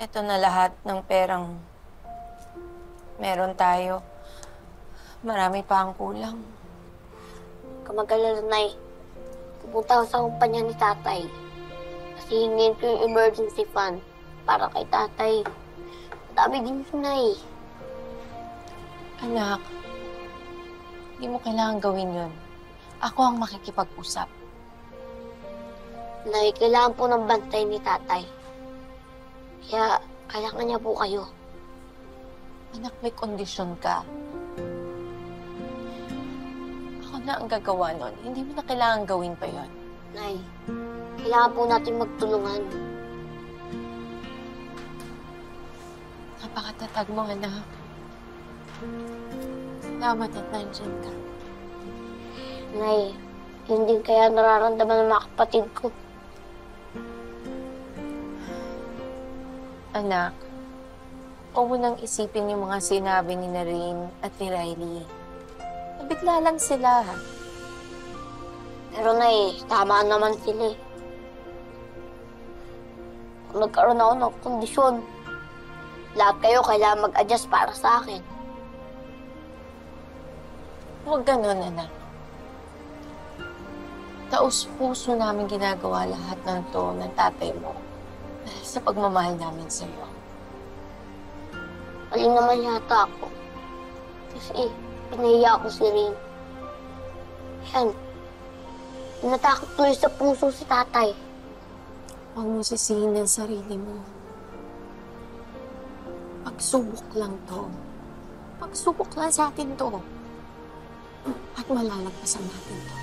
Ito na lahat ng perang meron tayo. Marami pa ang kulang. Kamag-alala, Nay. Pupunta ako sa kumpanya ni Tatay. Kasi hingin ko yung emergency fund para kay Tatay. Madami din yun, Nay. Anak, hindi mo kailangan gawin yun. Ako ang makikipag-usap. Nay, kailangan po ng bantay ni Tatay. Kaya, kailangan niya po kayo. Anak, may kondisyon ka. Ako na ang gagawa nun. Hindi mo na kailangan gawin pa yon. Nay, kailangan po natin magtulungan. Napakatatag mo, anak. Salamat at nandiyan ka. Nay, yun din kaya nararamdaman ng mga kapatid ko. Anak, huwag mo nang isipin yung mga sinabi ni Nareen at ni Riley. Nabigla lang sila. Pero Nay, tama naman sila eh. Kung nagkaroon ako ng kondisyon, lahat kayo kailangan mag-adjust para sa akin. Huwag ganun, anak. Taos-puso namin ginagawa lahat ng to ng tatay mo dahil sa pagmamahal namin sa'yo. Mali naman yata ako. Kasi pinahiya ako si Rain. Yan. Natakot tuloy sa puso si Tatay. Huwag mo sisihin ang sarili mo. Pagsubok lang to. Pagsubok lang sa atin to. At malalagpasan natin to.